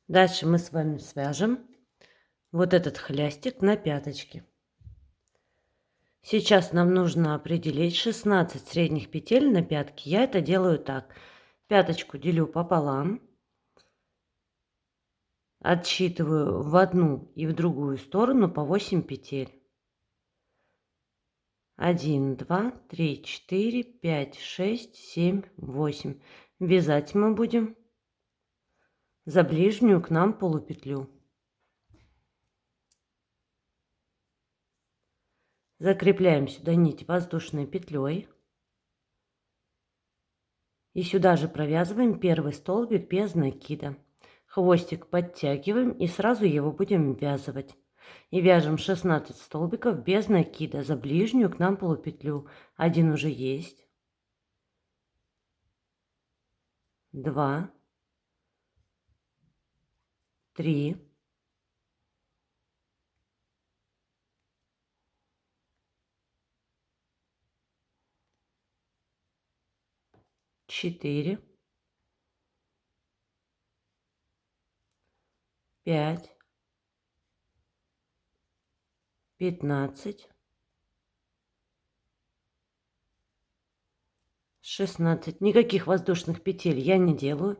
Дальше мы с вами свяжем вот этот хлястик на пяточке. Сейчас нам нужно определить 16 средних петель на пятке. Я это делаю так. Пяточку делю пополам, отсчитываю в одну и в другую сторону по 8 петель. 1, 2, 3, 4, 5, 6, 7, 8. Вязать мы будем за ближнюю к нам полупетлю. Закрепляем сюда нить воздушной петлей. И сюда же провязываем первый столбик без накида. Хвостик подтягиваем и сразу его будем ввязывать. И вяжем 16 столбиков без накида за ближнюю к нам полупетлю. Один уже есть. 2, 3, 4, 5, 15, 16. Никаких воздушных петель я не делаю.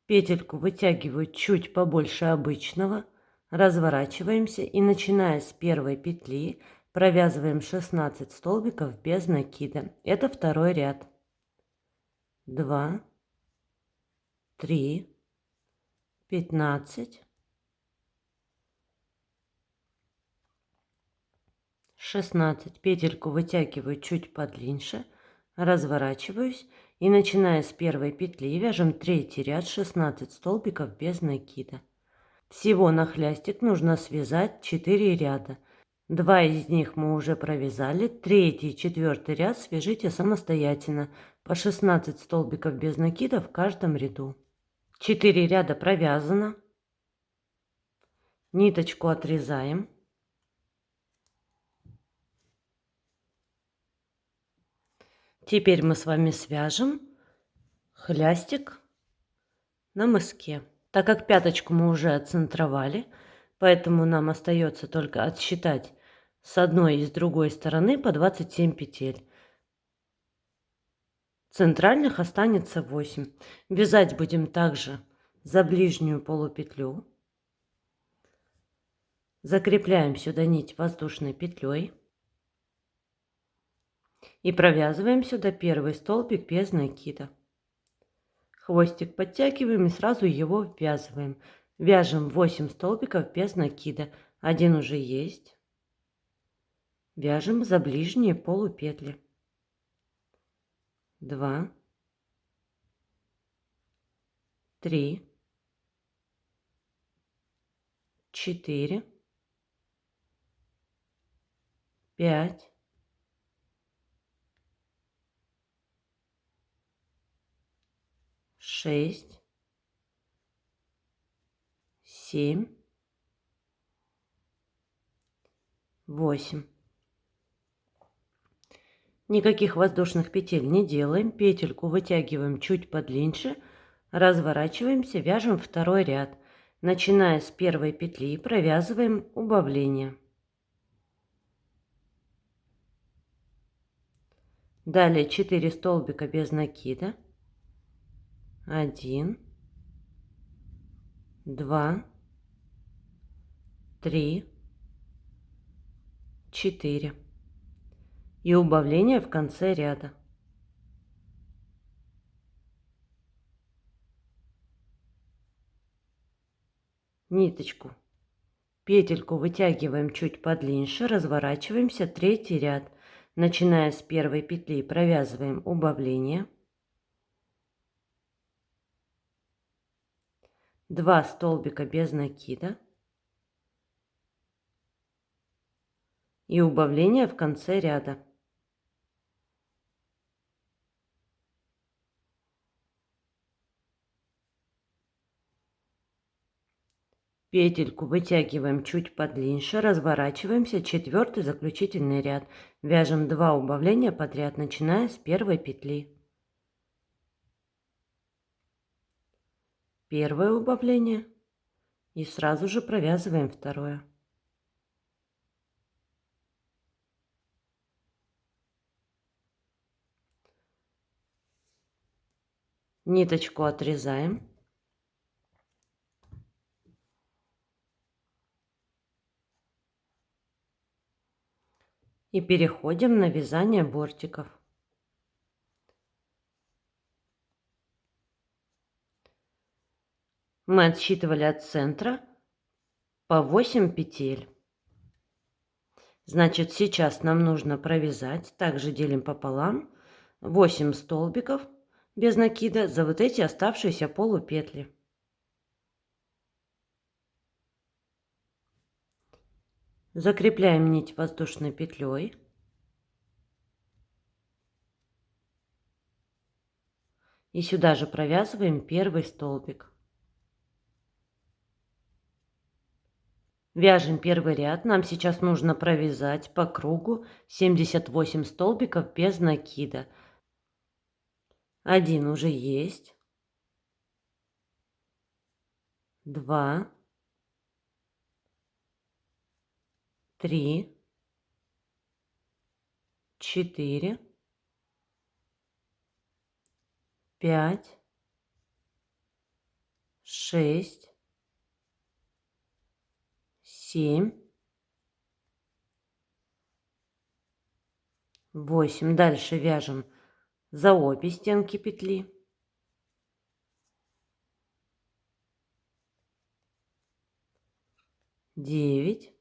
Петельку вытягиваю чуть побольше обычного. Разворачиваемся и, начиная с первой петли, провязываем 16 столбиков без накида. Это второй ряд. 2, 3, 15, 16. Петельку вытягиваю чуть подлиннее, разворачиваюсь и, начиная с первой петли, вяжем третий ряд 16 столбиков без накида. Всего на хлястик нужно связать 4 ряда. 2 из них мы уже провязали, третий и четвертый ряд свяжите самостоятельно по 16 столбиков без накида в каждом ряду. 4 ряда провязано. Ниточку отрезаем. Теперь мы с вами свяжем хлястик на мыске. Так как пяточку мы уже отцентровали, поэтому нам остается только отсчитать с одной и с другой стороны по 27 петель. Центральных останется 8. Вязать будем также за ближнюю полупетлю. Закрепляем сюда нить воздушной петлей и провязываем сюда первый столбик без накида. Хвостик подтягиваем и сразу его ввязываем. Вяжем 8 столбиков без накида. Один уже есть. Вяжем за ближние полупетли. 2, 3, 4, 5, 6, 7, 8. Никаких воздушных петель не делаем. Петельку вытягиваем чуть подлиннее. Разворачиваемся, вяжем второй ряд. Начиная с первой петли провязываем убавление. Далее 4 столбика без накида. 1, 2, 3, 4. И убавление в конце ряда. Ниточку, петельку вытягиваем чуть подлиннее, разворачиваемся, третий ряд. Начиная с первой петли провязываем убавление. 2 столбика без накида. И убавление в конце ряда. Петельку вытягиваем чуть подлиннее, разворачиваемся, четвертый заключительный ряд. Вяжем 2 убавления подряд, начиная с первой петли. Первое убавление, И сразу же провязываем второе. Ниточку отрезаем. И переходим на вязание бортиков. Мы отсчитывали от центра по 8 петель. Значит, сейчас нам нужно провязать, также делим пополам, 8 столбиков без накида за вот эти оставшиеся полупетли. Закрепляем нить воздушной петлей. И сюда же провязываем первый столбик. Вяжем первый ряд. Нам сейчас нужно провязать по кругу 78 столбиков без накида. Один уже есть. 2, 3, 4, 5, 6, 7, 8. Дальше вяжем за обе стенки петли. 9,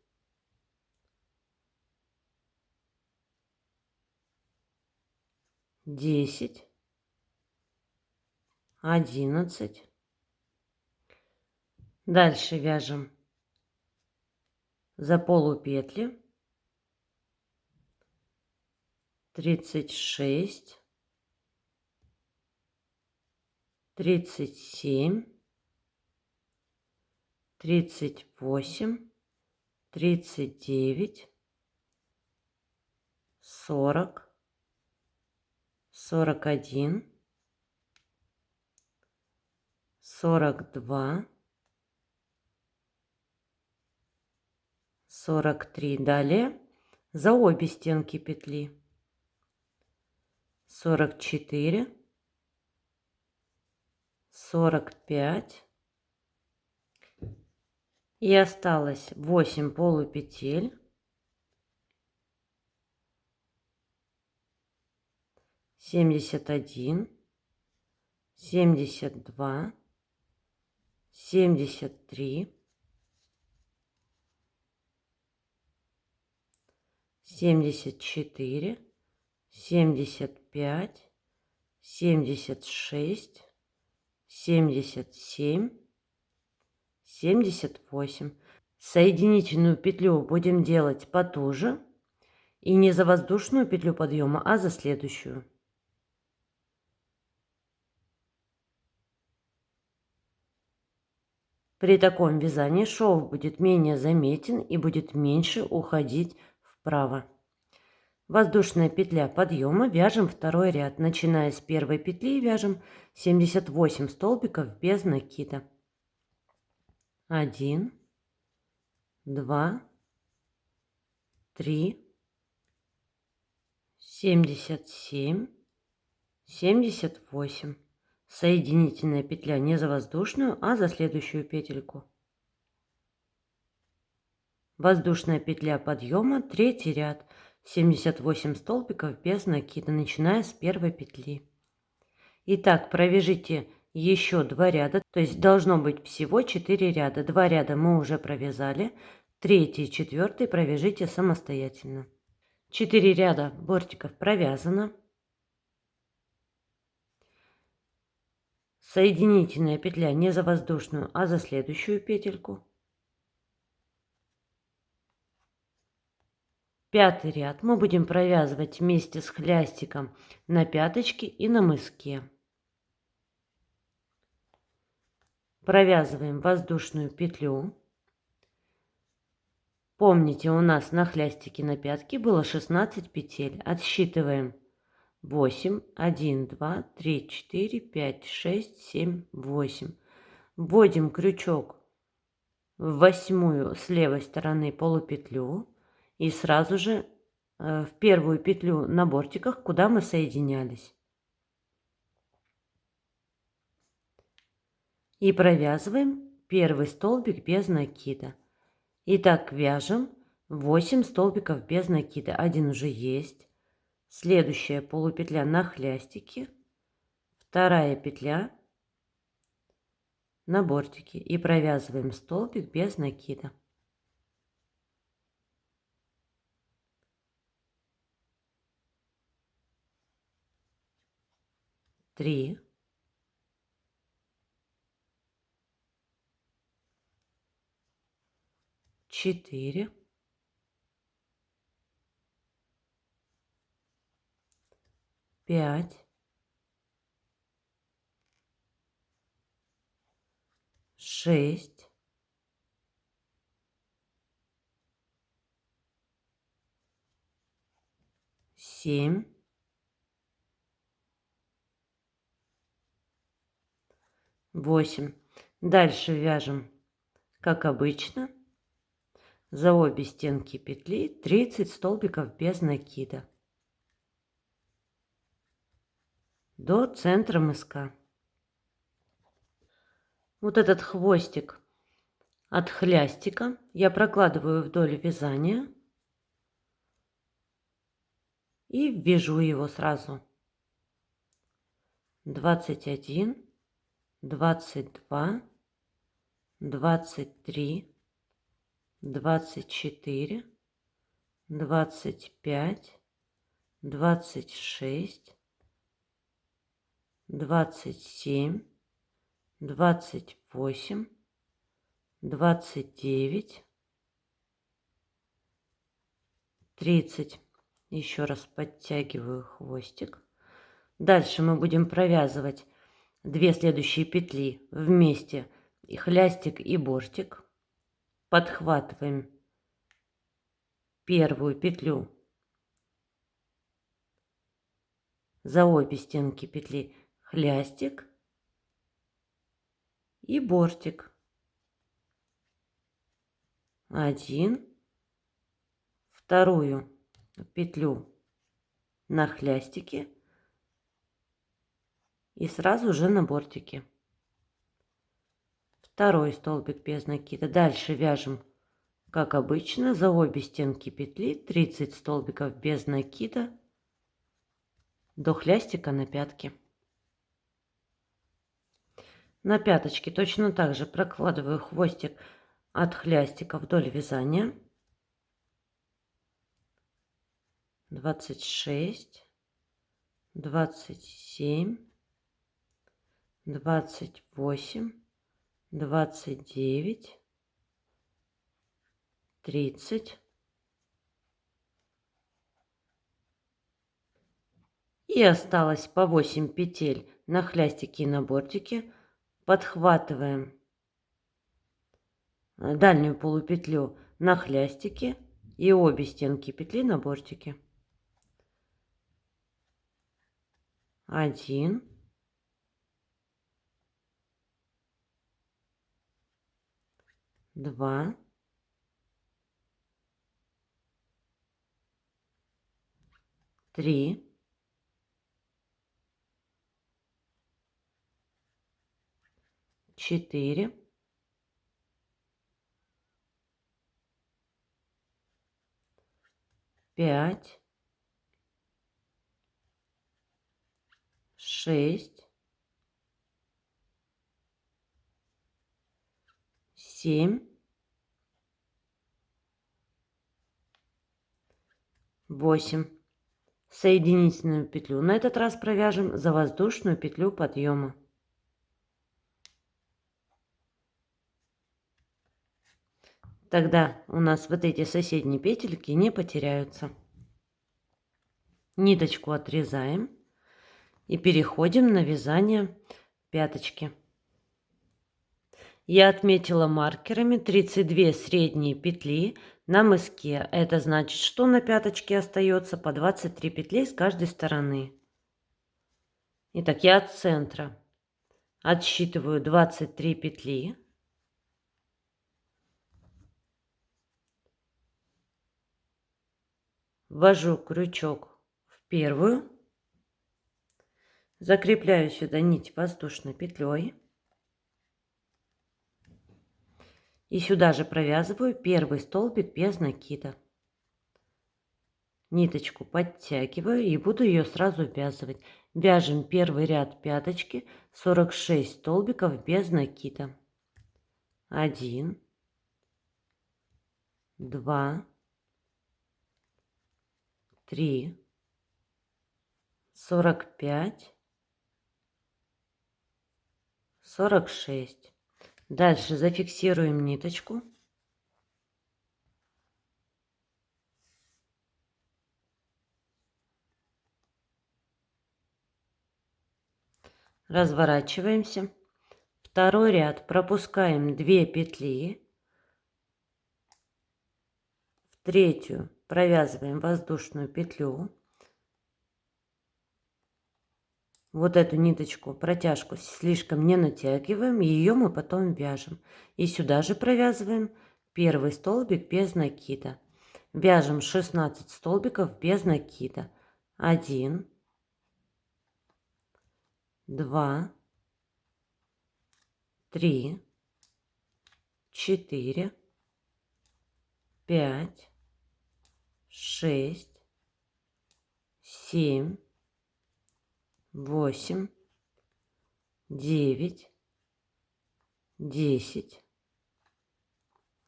10, 11. Дальше вяжем за полупетли 36, 37, 38, 39, 40, 41, 42, 43. Далее за обе стенки петли 44, 45. И осталось 8 полупетель. 71, 72, 73, 74, 75, 76, 77, 78. Соединительную петлю будем делать потуже. И не за воздушную петлю подъема, а за следующую. При таком вязании шов будет менее заметен и будет меньше уходить вправо. Воздушная петля подъема, вяжем второй ряд. Начиная с первой петли вяжем 78 столбиков без накида. 1, 2, 3, 77, 78. Соединительная петля не за воздушную, а за следующую петельку. Воздушная петля подъема, третий ряд, 78 столбиков без накида, начиная с первой петли. Итак, провяжите еще 2 ряда, то есть должно быть всего 4 ряда. 2 ряда мы уже провязали, третий и четвертый провяжите самостоятельно. 4 ряда бортиков провязано. Соединительная петля не за воздушную, а за следующую петельку. Пятый ряд мы будем провязывать вместе с хлястиком на пяточке и на мыске. Провязываем воздушную петлю. Помните, у нас на хлястике на пятке было 16 петель. Отсчитываем 8, 1, 2, 3, 4, 5, 6, 7, 8. Вводим крючок в 8-ю с левой стороны полупетлю и сразу же в первую петлю на бортиках, куда мы соединялись. И провязываем первый столбик без накида. Итак, вяжем 8 столбиков без накида. Один уже есть. Следующая полупетля на хлястике, вторая петля на бортике и провязываем столбик без накида. 3, 4, 5, 6, 7, 8. Дальше вяжем, как обычно, за обе стенки петли 30 столбиков без накида до центра мыска. Вот этот хвостик от хлястика я прокладываю вдоль вязания и вяжу его сразу. 21, 22, 23, 24, 25, 26, 27, 28, 29, 30. Еще раз подтягиваю хвостик. Дальше мы будем провязывать 2 следующие петли вместе, и хлястик и бортик. Подхватываем первую петлю за обе стенки петли, хлястик и бортик. 1, вторую петлю на хлястике и сразу же на бортике. Второй столбик без накида. Дальше вяжем, как обычно, за обе стенки петли 30 столбиков без накида до хлястика на пятке. На пяточке точно так же прокладываю хвостик от хлястика вдоль вязания. 26, 27, 28, 29, 30. И осталось по 8 петель на хлястике и на бортике. Подхватываем дальнюю полупетлю на хлястике и обе стенки петли на бортике. 1, 2, 3, 4, 5, 6, 7, 8. Соединительную петлю на этот раз провяжем за воздушную петлю подъема. Тогда у нас вот эти соседние петельки не потеряются. Ниточку отрезаем и переходим на вязание пяточки. Я отметила маркерами 32 средние петли на мыске. Это значит, что на пяточке остается по 23 петли с каждой стороны. Итак, я от центра отсчитываю 23 петли. ввожу крючок в первую, закрепляю сюда нить воздушной петлей и сюда же провязываю первый столбик без накида. Ниточку подтягиваю и буду ее сразу ввязывать. Вяжем первый ряд пяточки, 46 столбиков без накида. 1, 2, 3, 45, 46. Дальше зафиксируем ниточку. Разворачиваемся. Второй ряд пропускаем 2 петли. В третью провязываем воздушную петлю. Вот эту ниточку, протяжку слишком не натягиваем, ее мы потом вяжем. И сюда же провязываем первый столбик без накида. Вяжем 16 столбиков без накида. 1, 2, 3, 4, 5, 6, 7, 8, 9, 10,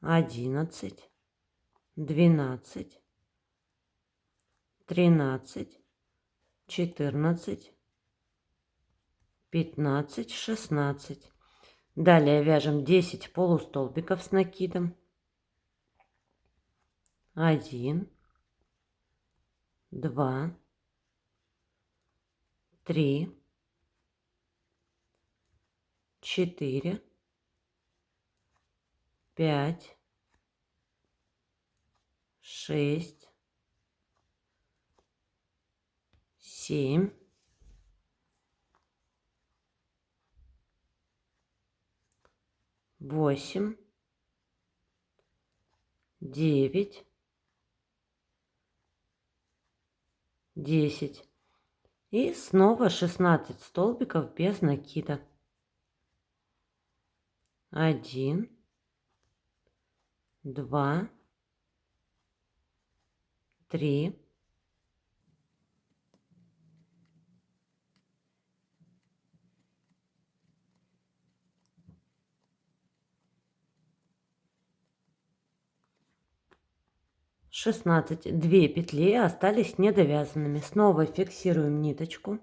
11, 12, 13, 14, 15, 16. Далее вяжем 10 полустолбиков с накидом. 1, 2, 3, 4, 5, 6, 7, 8, 9, 10. И снова 16 столбиков без накида. 1, 2, 3, 16. 2 петли остались недовязанными. Снова фиксируем ниточку.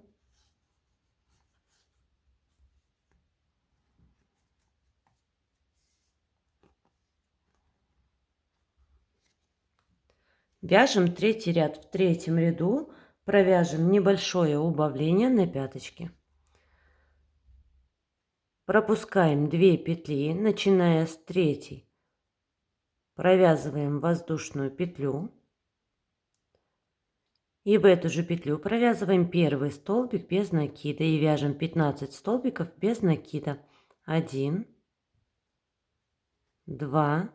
Вяжем третий ряд. В третьем ряду провяжем небольшое убавление на пяточке. Пропускаем 2 петли, начиная с третьей. Провязываем воздушную петлю. И в эту же петлю провязываем первый столбик без накида и вяжем 15 столбиков без накида. 1, 2,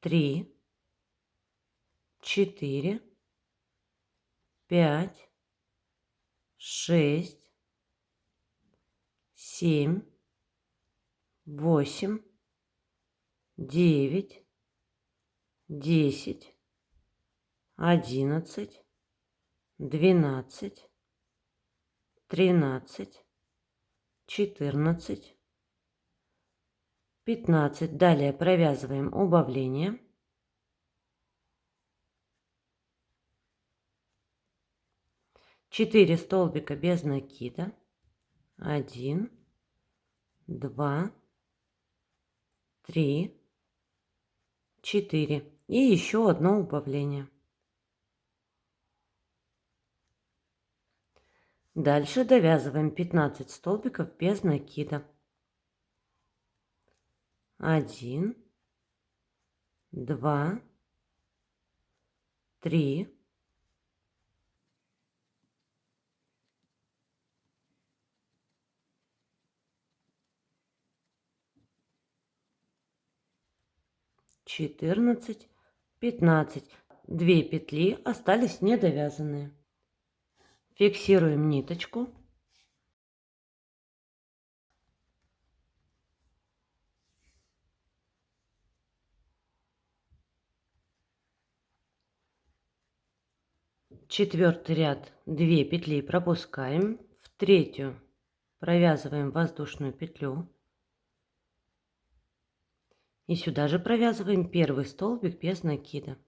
3, 4, 5, 6, 7, 8, 9, 10, 11, 12, 13, 14, 15. Далее провязываем убавление. Четыре столбика без накида. 1, 2, 3, 4. И еще одно убавление. Дальше довязываем 15 столбиков без накида. 1, 2, 3, 14, 15. 2 петли остались недовязанные. Фиксируем ниточку. Четвертый ряд 2 петли пропускаем, в третью провязываем воздушную петлю и сюда же провязываем первый столбик без накида.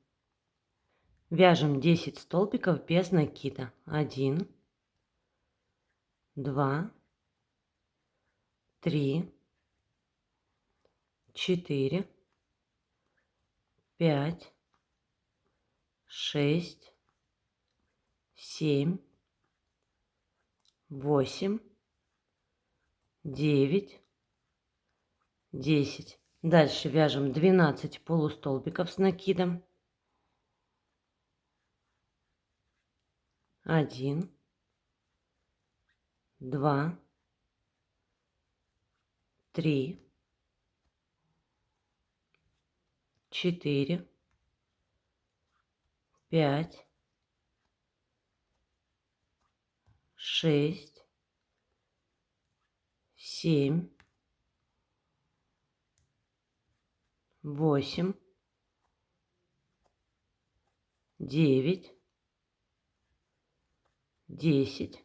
Вяжем 10 столбиков без накида. 1, 2, 3, 4, 5, 6, 7, 8, 9, 10. Дальше вяжем 12 полустолбиков с накидом. 1, 2, 3, 4, 5, 6, 7, 8, 9, 10,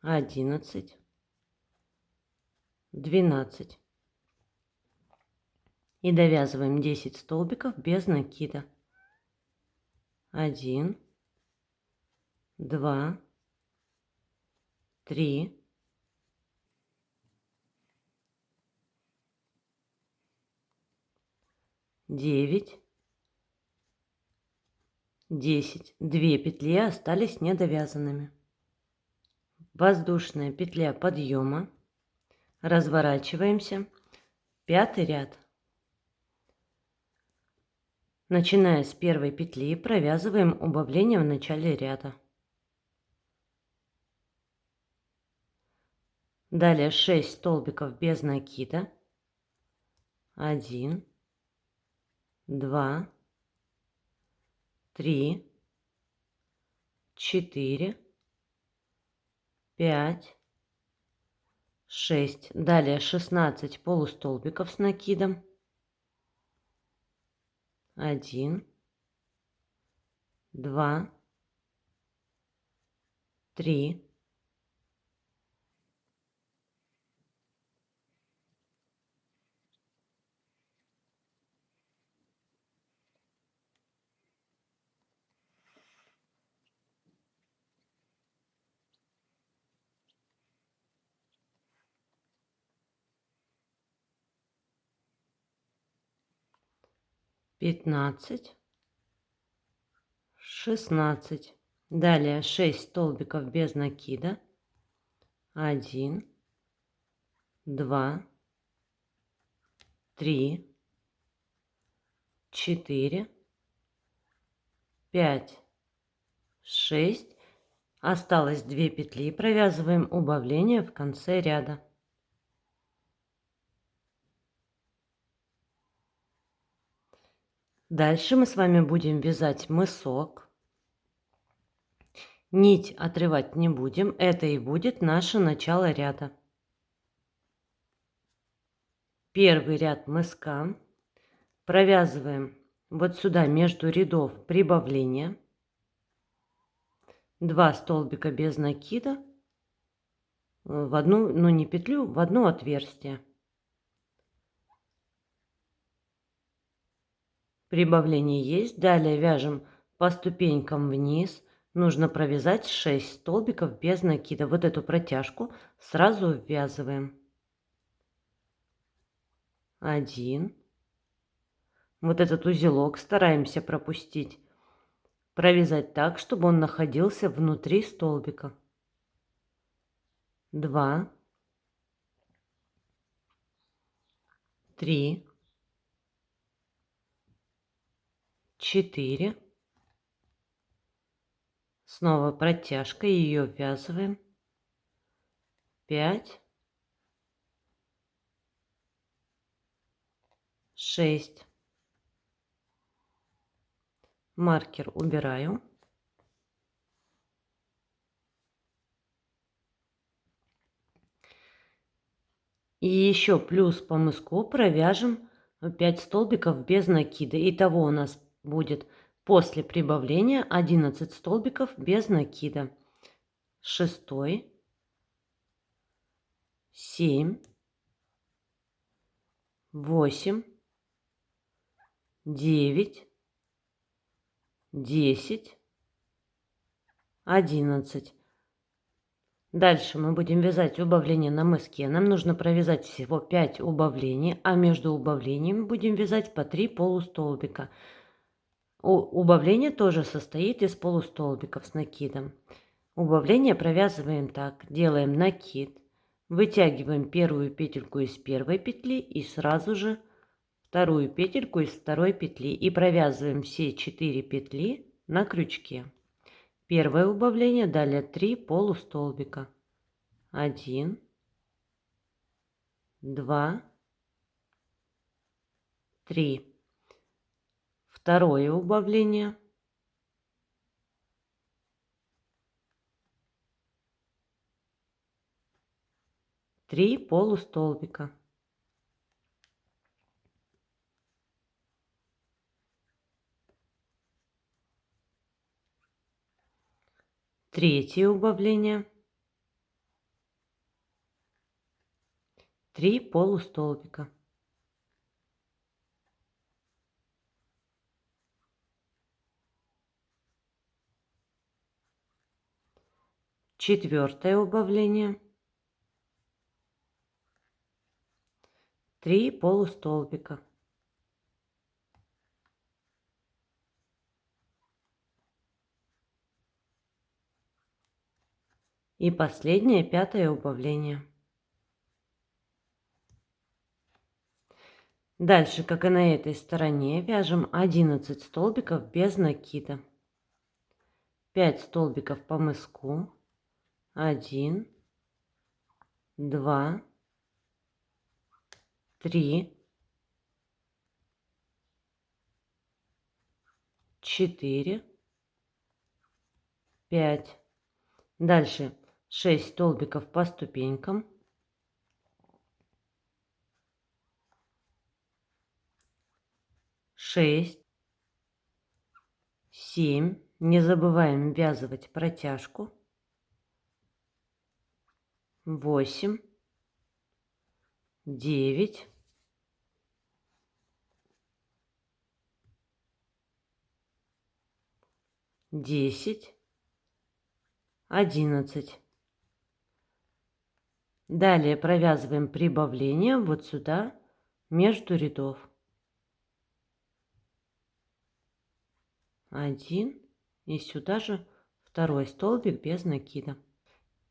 11, 12. И довязываем 10 столбиков без накида. 1, 2, 3, 9, 10. 2 петли остались недовязанными. Воздушная петля подъема. Разворачиваемся. Пятый ряд. Начиная с первой петли, провязываем убавление в начале ряда. Далее 6 столбиков без накида. 1, 2, 3, 4, 5, 6. Далее 16 полустолбиков с накидом. 1, 2, 3, 15, 16. Далее 6 столбиков без накида. 1, 2, 3, 4, 5, 6. Осталось 2 петли. Провязываем убавление в конце ряда. Дальше мы с вами будем вязать мысок. Нить отрывать не будем. Это и будет наше начало ряда. Первый ряд мыска. Провязываем вот сюда между рядов прибавления. 2 столбика без накида в одну, ну не петлю, в одно отверстие. Прибавление есть. Далее вяжем по ступенькам вниз. Нужно провязать 6 столбиков без накида. Вот эту протяжку сразу ввязываем. 1. Вот этот узелок стараемся пропустить. Провязать так, чтобы он находился внутри столбика. 2, 3, 4. Снова протяжка, ее ввязываем. 5, 6, Маркер убираю. И еще плюс по мыску провяжем 5 столбиков без накида. Итого у нас будет после прибавления 11 столбиков без накида. 6, 7, 8, 9, 10, 11. Дальше мы будем вязать убавление на мыске. Нам нужно провязать всего 5 убавлений, а между убавлениями будем вязать по 3 полустолбика. Убавление тоже состоит из полустолбиков с накидом. Убавление провязываем так. Делаем накид, вытягиваем первую петельку из первой петли и сразу же вторую петельку из второй петли и провязываем все 4 петли на крючке. Первое убавление, далее 3 полустолбика. 1, 2, 3. Второе убавление. 3 полустолбика. Третье убавление. 3 полустолбика. Четвертое убавление. 3 полустолбика. И последнее, пятое убавление. Дальше, как и на этой стороне, вяжем 11 столбиков без накида. 5 столбиков по мыску. 1, 2, 3, 4, 5. Дальше 6 столбиков по ступенькам. 6, 7. Не забываем ввязывать протяжку. 8, 9, 10, 11. Далее провязываем прибавление вот сюда между рядов. 1 и сюда же второй столбик без накида.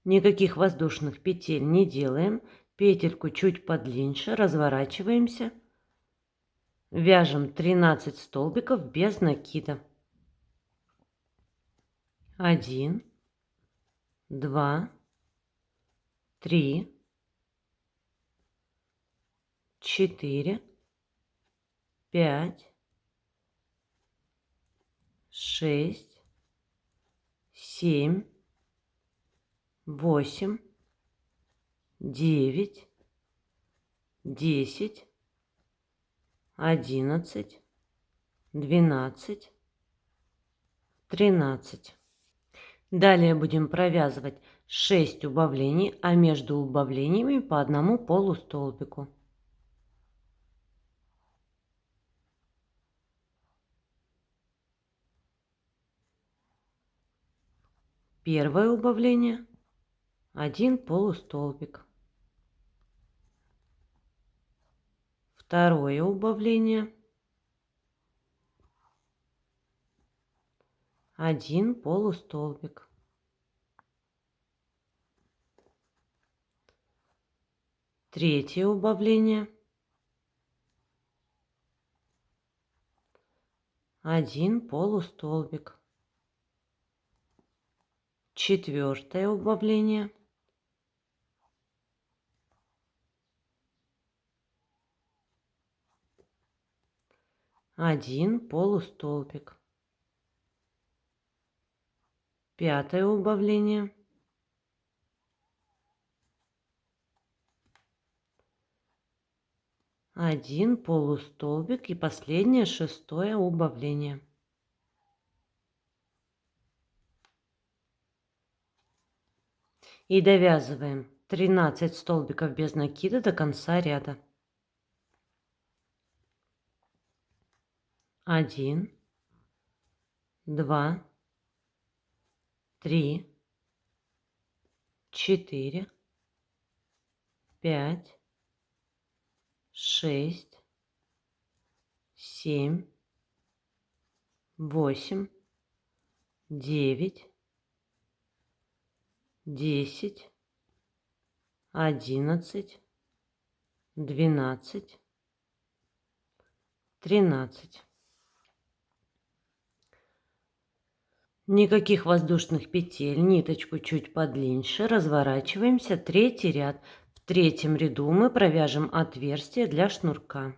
Никаких воздушных петель не делаем. Петельку чуть подлиннее, разворачиваемся. Вяжем 13 столбиков без накида. 1, 2, 3, 4, 5, 6, 7, 8, 9, 10, 11, 12, 13. Далее будем провязывать 6 убавлений, а между убавлениями по одному полустолбику. Первое убавление, 1 полустолбик. Второе убавление, 1 полустолбик. Третье убавление, 1 полустолбик. Четвертое убавление, 1 полустолбик. 5 убавление, 1 полустолбик и последнее 6 убавление. И довязываем 13 столбиков без накида до конца ряда. 1, 2, 3, 4, 5, 6, 7, 8, 9, 10, 11, 12, 13. Никаких воздушных петель, ниточку чуть подлиннее, разворачиваемся, третий ряд. В третьем ряду мы провяжем отверстие для шнурка.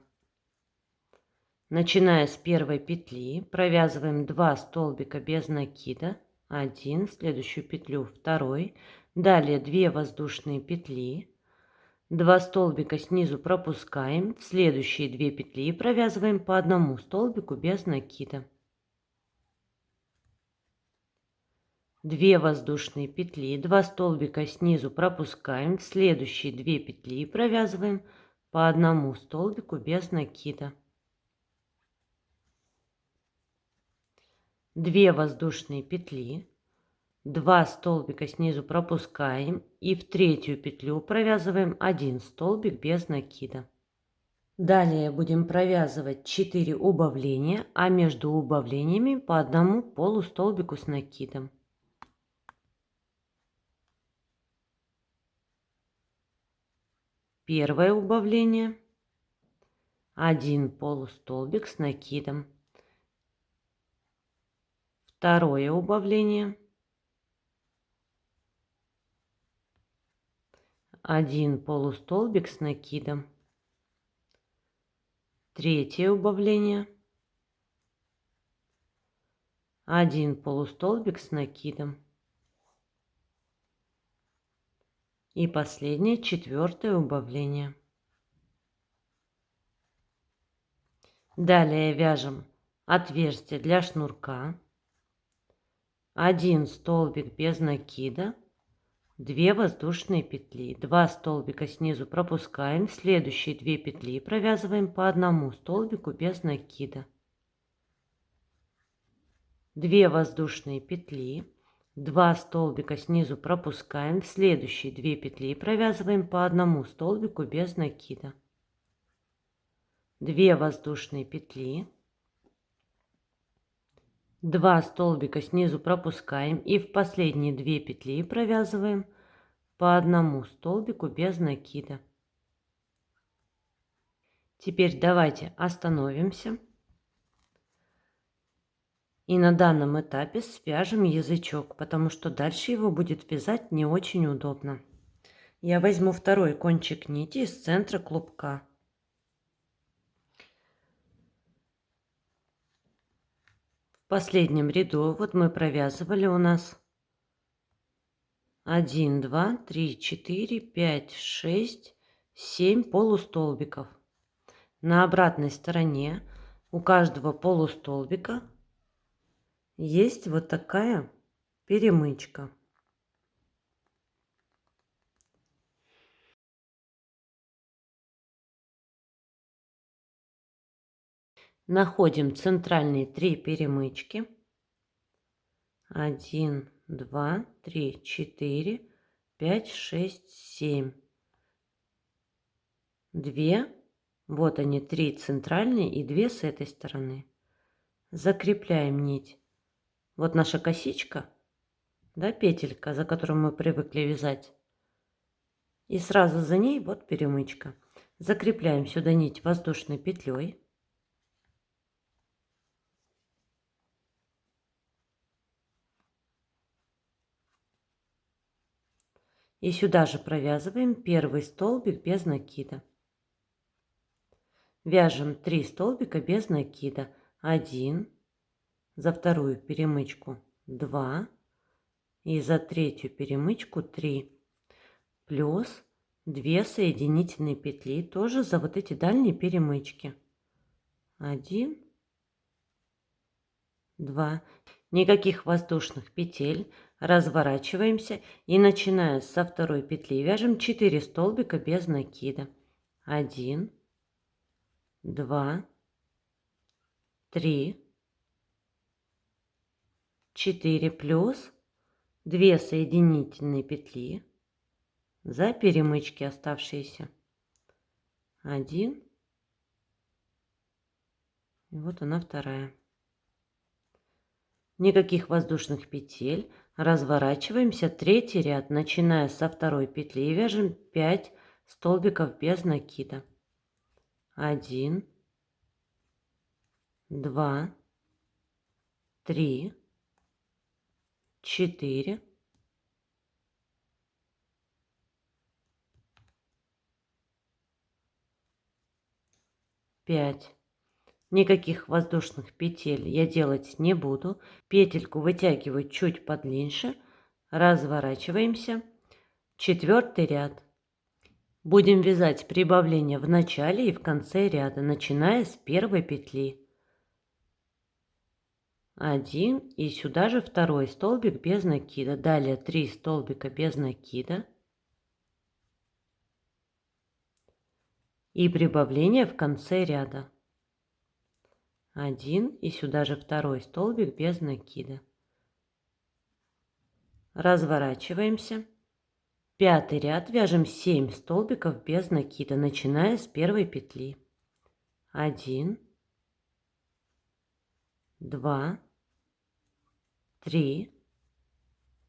Начиная с первой петли, провязываем 2 столбика без накида, 1, следующую петлю 2, далее 2 воздушные петли, 2 столбика снизу пропускаем, в следующие 2 петли провязываем по 1 столбику без накида. 2 воздушные петли, 2 столбика снизу пропускаем, в следующие 2 петли провязываем по 1 столбику без накида. 2 воздушные петли, 2 столбика снизу пропускаем и в третью петлю провязываем 1 столбик без накида. Далее будем провязывать 4 убавления, а между убавлениями по 1 полустолбику с накидом. Первое убавление, 1 полустолбик с накидом. Второе убавление, 1 полустолбик с накидом. Третье убавление, 1 полустолбик с накидом. И последнее, четвертое убавление. Далее вяжем отверстие для шнурка, 1 столбик без накида, 2 воздушные петли, 2 столбика снизу пропускаем, следующие 2 петли провязываем по 1 столбику без накида, 2 воздушные петли, 2 столбика снизу пропускаем, в следующие 2 петли провязываем по 1 столбику без накида, 2 воздушные петли, 2 столбика снизу пропускаем и в последние 2 петли провязываем по 1 столбику без накида. Теперь давайте остановимся и на данном этапе свяжем язычок, потому что дальше его будет вязать не очень удобно. Я возьму второй кончик нити из центра клубка. В последнем ряду вот мы провязывали у нас 1, 2, 3, 4, 5, 6, 7 полустолбиков. На обратной стороне у каждого полустолбика есть вот такая перемычка. Находим центральные 3 перемычки. 1, 2, 3, 4, 5, 6, 7. 2. Вот они, 3 центральные и 2 с этой стороны. Закрепляем нить. Вот наша косичка, да, петелька, за которую мы привыкли вязать. И сразу за ней вот перемычка. Закрепляем сюда нить воздушной петлей. И сюда же провязываем первый столбик без накида. Вяжем 3 столбика без накида. 1, за вторую перемычку 2, И за третью перемычку 3 плюс 2 соединительные петли тоже за вот эти дальние перемычки. 1, 2. Никаких воздушных петель. Разворачиваемся и, начиная со второй петли, вяжем 4 столбика без накида. 1, 2, 3, 4 плюс 2 соединительные петли за перемычки оставшиеся. 1, и вот она вторая. Никаких воздушных петель. Разворачиваемся, третий ряд, начиная со второй петли, и вяжем 5 столбиков без накида. 1, 2, 3, 4, 5. Никаких воздушных петель я делать не буду. Петельку вытягиваю чуть подлиннее. Разворачиваемся. Четвертый ряд. Будем вязать прибавление в начале и в конце ряда, начиная с первой петли. 1 и сюда же второй столбик без накида. Далее 3 столбика без накида. И прибавление в конце ряда. 1 и сюда же второй столбик без накида. Разворачиваемся. Пятый ряд, вяжем 7 столбиков без накида, начиная с первой петли. 1, 2, 3,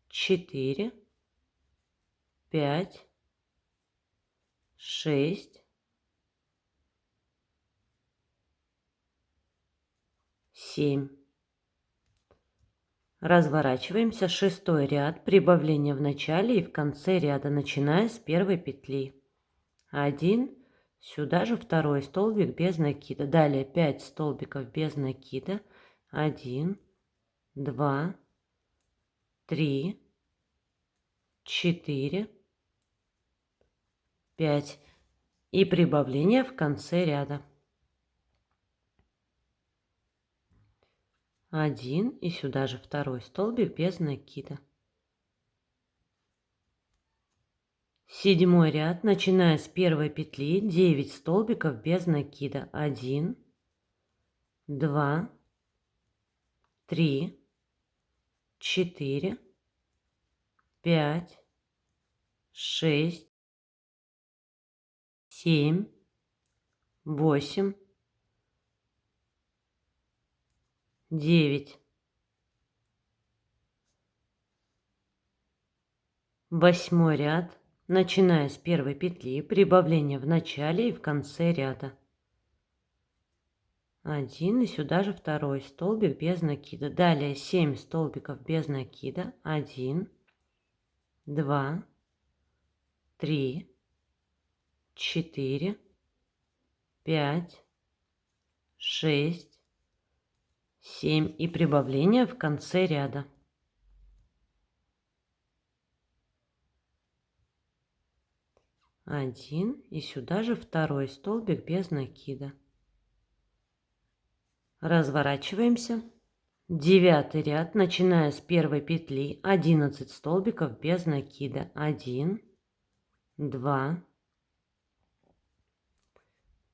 4, 5, 6, 7. Разворачиваемся, шестой ряд, прибавление в начале и в конце ряда, начиная с первой петли. 1, сюда же второй столбик без накида. Далее 5 столбиков без накида. 1, 2, 3, 4, 5. И прибавление в конце ряда. 1 и сюда же второй столбик без накида. Седьмой ряд, начиная с первой петли, 9 столбиков без накида. 1, 2, 3, 4, 5, 6, 7, 8, 9. Восьмой ряд, начиная с первой петли, прибавление в начале и в конце ряда. 1 и сюда же второй столбик без накида. Далее 7 столбиков без накида. 1, 2, 3, 4, 5, 6, 7 и прибавление в конце ряда. 1 и сюда же второй столбик без накида. Разворачиваемся. Девятый ряд, начиная с первой петли, 11 столбиков без накида. 1, 2,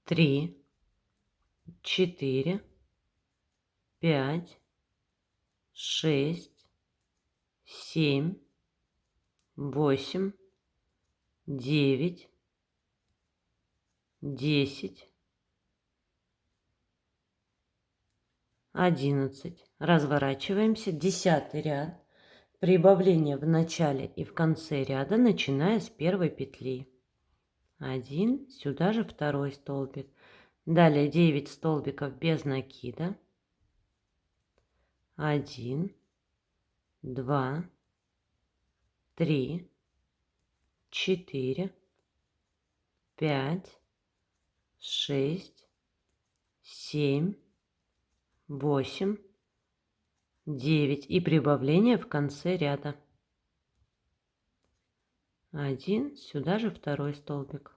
3, 4, 5, 6, 7, 8, 9, 10, 11. Разворачиваемся. Десятый ряд. Прибавление в начале и в конце ряда, начиная с первой петли. 1, сюда же второй столбик. Далее 9 столбиков без накида. 1, 2, 3, 4, 5, 6, 7, 8, 9 и прибавление в конце ряда. 1, сюда же второй столбик.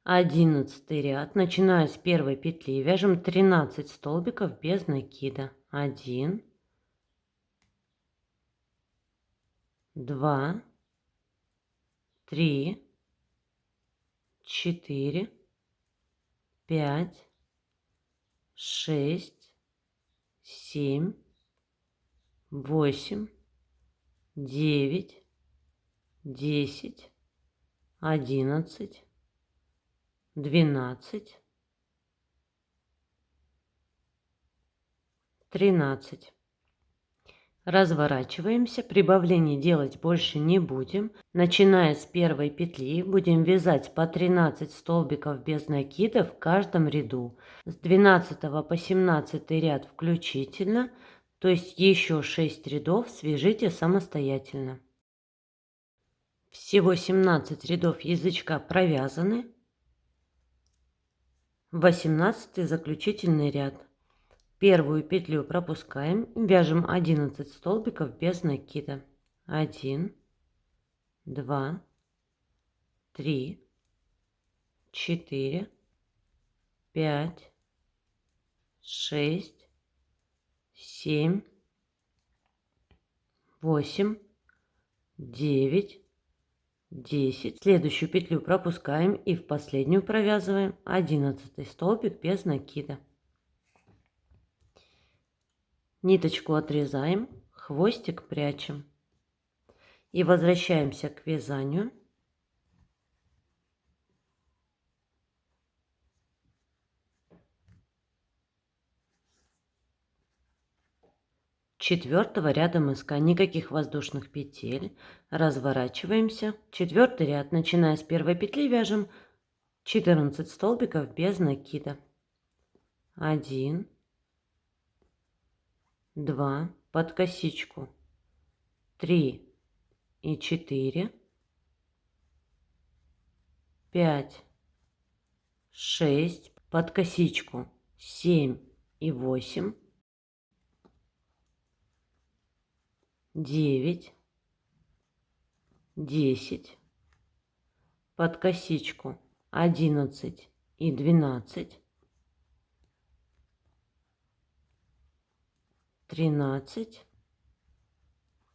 11 ряд, начиная с первой петли, вяжем 13 столбиков без накида. 1, 2, 3, 4, 5, 6, 7, 8, 9, 10, 11, 12, 13. Разворачиваемся, прибавлений делать больше не будем. Начиная с первой петли будем вязать по 13 столбиков без накида в каждом ряду. С 12 по 17 ряд включительно, то есть еще 6 рядов свяжите самостоятельно. Всего 17 рядов язычка провязаны. 18 заключительный ряд. Первую петлю пропускаем, вяжем 11 столбиков без накида. 1, 2, 3, 4, 5, 6, 7, 8, 9, 10. Следующую петлю пропускаем и в последнюю провязываем 11 столбик без накида. Ниточку отрезаем, хвостик прячем и возвращаемся к вязанию. Четвертого ряда мыска, никаких воздушных петель, разворачиваемся. Четвертый ряд, начиная с первой петли, вяжем 14 столбиков без накида. 1, 2, под косичку, 3 и 4, 5, 6, под косичку, 7 и 8, 9, 10, под косичку, 11 и 12, 13,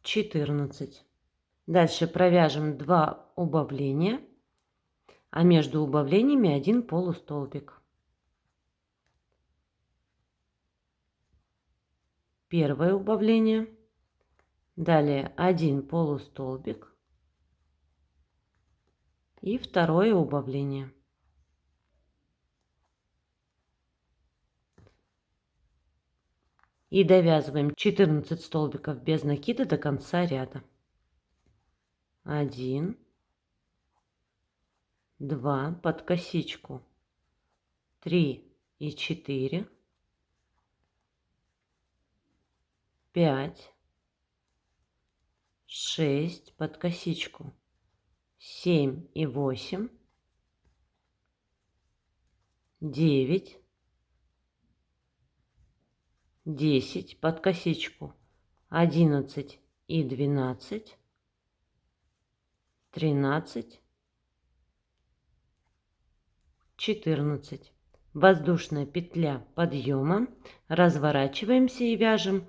14. Дальше провяжем 2 убавления, а между убавлениями 1 полустолбик. Первое убавление, далее 1 полустолбик и второе убавление. И довязываем 14 столбиков без накида до конца ряда. 1, 2, под косичку, 3 и 4, 5, 6, под косичку, 7 и 8, 9, 10, под косичку, 11 и 12, 13, 14. Воздушная петля подъема, разворачиваемся и вяжем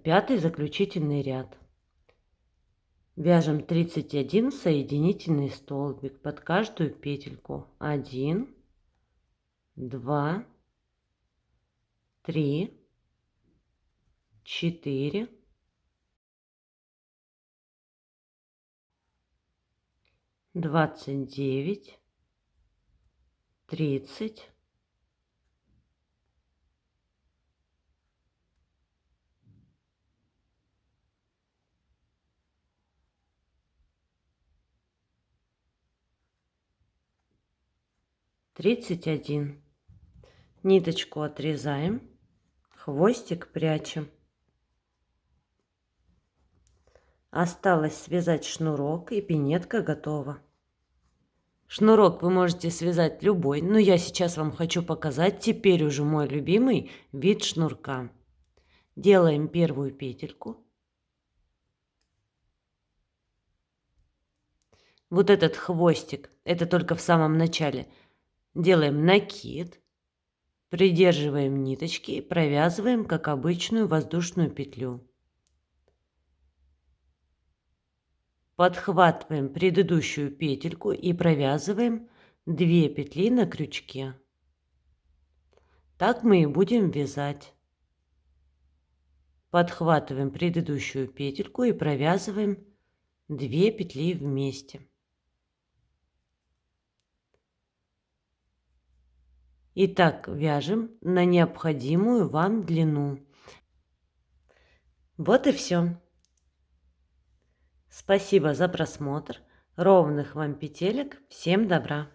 пятый заключительный ряд. Вяжем 31 соединительный столбик под каждую петельку. 1, 2, 3, 4, 29, 30, 31. Ниточку отрезаем, хвостик прячем. Осталось связать шнурок, и пинетка готова. Шнурок вы можете связать любой, но я сейчас вам хочу показать теперь уже мой любимый вид шнурка. Делаем первую петельку, Вот этот хвостик, это только в самом начале. Делаем накид, придерживаем ниточки и провязываем, как обычную воздушную петлю. Подхватываем предыдущую петельку и провязываем 2 петли на крючке. Так мы и будем вязать. Подхватываем предыдущую петельку и провязываем 2 петли вместе. И так вяжем на необходимую вам длину. Вот и все. Спасибо за просмотр. Ровных вам петелек. Всем добра!